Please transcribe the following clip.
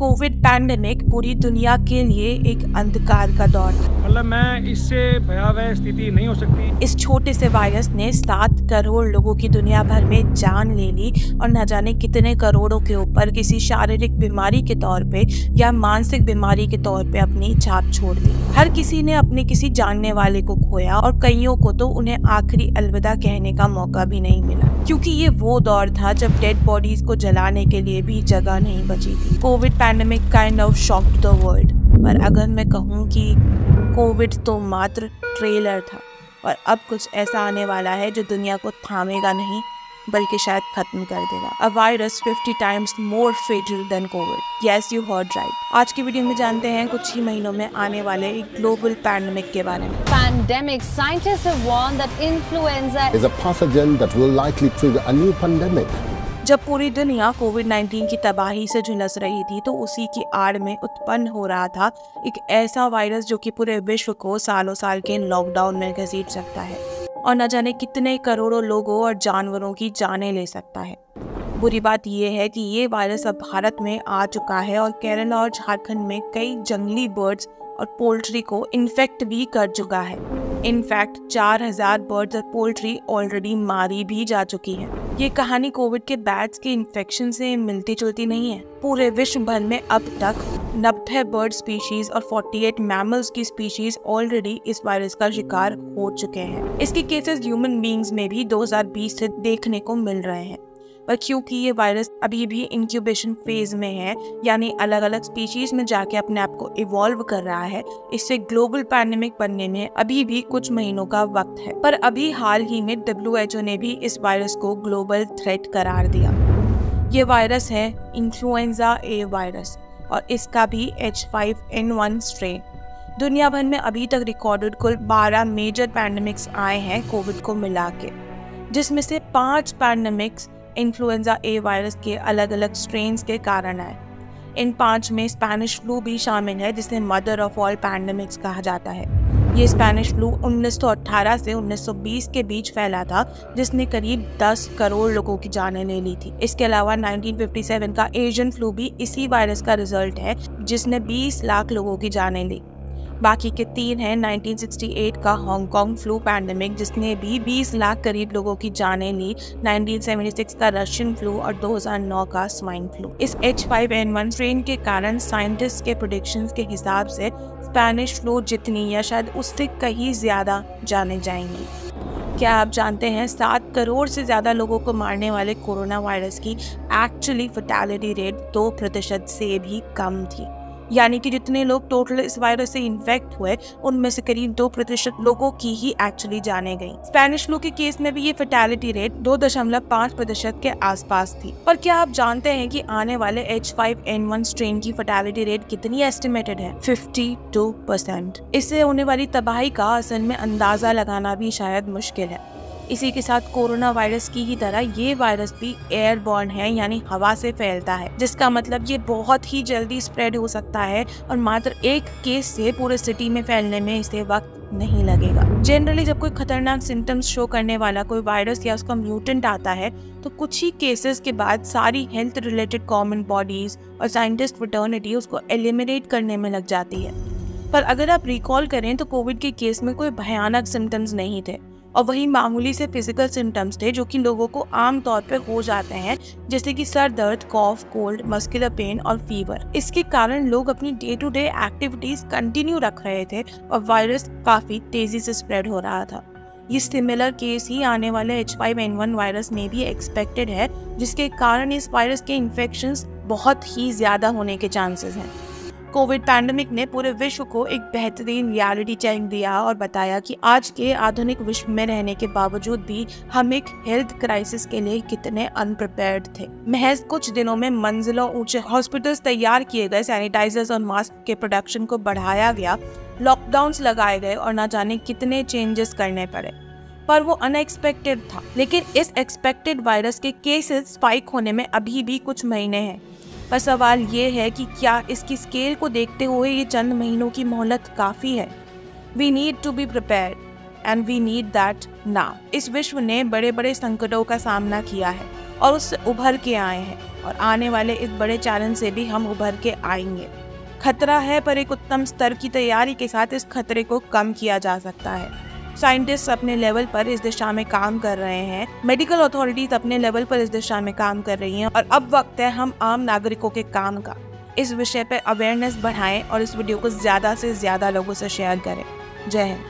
Covid pandemic पूरी दुनिया के लिए एक अंधकार का दौर था। मतलब मैं इससे भयावह स्थिति नहीं हो सकती। इस छोटे से वायरस ने 7 करोड़ लोगों की दुनिया भर में जान ले ली और न जाने कितने करोड़ों के ऊपर किसी शारीरिक बीमारी के तौर पे या मानसिक बीमारी के तौर पे अपनी छाप छोड़ दी। हर किसी ने अपने किसी जानने वाले को खोया और कईयों को तो उन्हें आखिरी अलविदा कहने का मौका भी नहीं मिला, क्योंकि ये वो दौर था जब डेड बॉडीज को जलाने के लिए भी जगह नहीं बची थी। Covid pandemic kind of shocked the world. पर अगर मैं कहूँ कि कोविड तो मात्र ट्रेलर था और अब कुछ ऐसा आने वाला है जो दुनिया को थामेगा नहीं बल्कि शायद खत्म कर देगा। A virus 50 times more fatal than covid. Yes, you heard right. आज की वीडियो में जानते हैं कुछ ही महीनों में आने वाले एक ग्लोबल पैंडेमिक के बारे में। Pandemic scientists have warned that influenza is a pathogen that will likely trigger a new pandemic. जब पूरी दुनिया कोविड-19 की तबाही से झुलस रही थी तो उसी की आड़ में उत्पन्न हो रहा था एक ऐसा वायरस जो कि पूरे विश्व को सालों साल के लॉकडाउन में घसीट सकता है और न जाने कितने करोड़ों लोगों और जानवरों की जानें ले सकता है। बुरी बात यह है कि ये वायरस अब भारत में आ चुका है और केरला और झारखंड में कई जंगली बर्ड्स और पोल्ट्री को इन्फेक्ट भी कर चुका है। इनफैक्ट 4000 बर्ड्स और पोल्ट्री ऑलरेडी मारी भी जा चुकी है। ये कहानी कोविड के बैट्स के इन्फेक्शन से मिलती जुलती नहीं है। पूरे विश्व भर में अब तक 90 बर्ड स्पीशीज और 48 मैमल्स की स्पीशीज ऑलरेडी इस वायरस का शिकार हो चुके हैं। इसके केसेस ह्यूमन बींग्स में भी 2020 से देखने को मिल रहे हैं। पर क्योंकि ये वायरस अभी भी इंक्यूबेशन फेज में है, यानी अलग अलग स्पीशीज में जाके अपने आप को इवॉल्व कर रहा है, इससे ग्लोबल पैंडेमिक बनने में अभी भी कुछ महीनों का वक्त है। पर अभी हाल ही में WHO ने भी इस वायरस को ग्लोबल थ्रेट करार दिया। ये वायरस है इन्फ्लुएंजा ए वायरस और इसका भी H5N1 स्ट्रेन। दुनिया भर में अभी तक रिकॉर्डेड कुल 12 मेजर पैंडेमिक्स आए हैं कोविड को मिला के, जिसमें से 5 पैंडेमिक्स इन्फ्लुएंजा ए वायरस के अलग अलग स्ट्रेन्स के कारण आए। इन 5 में स्पेनिश फ्लू भी शामिल है, जिसे मदर ऑफ ऑल पैंडेमिक्स कहा जाता है। ये स्पेनिश फ्लू 1918 से 1920 के बीच फैला था, जिसने करीब 10 करोड़ लोगों की जानें ले ली थी। इसके अलावा 1957 का एशियन फ्लू भी इसी वायरस का रिजल्ट है, जिसने 20 लाख लोगों की जानें ली। बाकी के 3 हैं 1968 का हांगकांग फ्लू पैंडेमिक, जिसने भी 20 लाख करीब लोगों की जानें ली, 1976 का रशियन फ्लू और 2009 का स्वाइन फ्लू। इस H5N1 स्ट्रेन के कारण साइंटिस्ट के प्रेडिक्शंस के हिसाब से स्पेनिश फ्लू जितनी या शायद उससे कहीं ज्यादा जाने जाएंगी। क्या आप जानते हैं 7 करोड़ से ज्यादा लोगों को मारने वाले कोरोना वायरस की एक्चुअली फैटेलिटी रेट 2% से भी कम थी। यानी कि जितने लोग टोटल इस वायरस से इन्फेक्ट हुए उनमें से करीब 2% लोगों की ही एक्चुअली जाने गई। स्पेनिश फ्लू के केस में भी ये फैटेलिटी रेट 2.5% के आसपास थी। पर क्या आप जानते हैं कि आने वाले H5N1 स्ट्रेन की फैटेलिटी रेट कितनी एस्टिमेटेड है? 52%। इससे होने वाली तबाही का असल में अंदाजा लगाना भी शायद मुश्किल है। इसी के साथ कोरोना वायरस की ही तरह ये वायरस भी एयरबॉर्न है, यानी हवा से फैलता है, जिसका मतलब ये बहुत ही जल्दी स्प्रेड हो सकता है और मात्र एक केस से पूरे सिटी में फैलने में इसे वक्त नहीं लगेगा। जनरली जब कोई खतरनाक सिम्टम्स शो करने वाला कोई वायरस या उसका म्यूटेंट आता है तो कुछ ही केसेस के बाद सारी हेल्थ रिलेटेड कॉमन बॉडीज और साइंटिस्ट फ्रेटर्निटी उसको एलिमिनेट करने में लग जाती है। पर अगर आप रिकॉल करें तो कोविड के केस में कोई भयानक सिम्टम्स नहीं थे और वही मामूली से फिजिकल सिम्टम्स थे जो कि लोगों को आम तौर पे हो जाते हैं, जैसे कि सर दर्द, कॉफ, कोल्ड, मस्कुलर पेन और फीवर। इसके कारण लोग अपनी day to day activities continue रख रहे थे और वायरस काफी तेजी से स्प्रेड हो रहा था। ये सिमिलर केस ही आने वाले H5N1 वायरस में भी एक्सपेक्टेड है, जिसके कारण इस वायरस के इन्फेक्शंस बहुत ही ज्यादा होने के चांसेस हैं। कोविड पैंडेमिक ने पूरे विश्व को एक बेहतरीन रियलिटी चेक दिया और बताया कि आज के आधुनिक विश्व में रहने के बावजूद भी हम एक हेल्थ क्राइसिस के लिए कितने अनप्रिपेयर्ड थे। महज कुछ दिनों में मंजिलों ऊंचे हॉस्पिटल्स तैयार किए गए, सैनिटाइजर्स और मास्क के प्रोडक्शन को बढ़ाया गया, लॉकडाउन्स लगाए गए और न जाने कितने चेंजेस करने पड़े। पर वो अनएक्सपेक्टेड था। लेकिन इस एक्सपेक्टेड वायरस के केसेस स्पाइक होने में अभी भी कुछ महीने हैं। पर सवाल ये है कि क्या इसकी स्केल को देखते हुए ये चंद महीनों की मोहलत काफ़ी है? We need to be prepared and we need that now. इस विश्व ने बड़े बड़े संकटों का सामना किया है और उससे उभर के आए हैं। और आने वाले इस बड़े चैलेंज से भी हम उभर के आएंगे। खतरा है, पर एक उत्तम स्तर की तैयारी के साथ इस खतरे को कम किया जा सकता है। साइंटिस्ट अपने लेवल पर इस दिशा में काम कर रहे हैं, मेडिकल अथॉरिटीज अपने लेवल पर इस दिशा में काम कर रही हैं और अब वक्त है हम आम नागरिकों के काम का। इस विषय पर अवेयरनेस बढ़ाएं और इस वीडियो को ज़्यादा से ज़्यादा लोगों से शेयर करें। जय हिंद।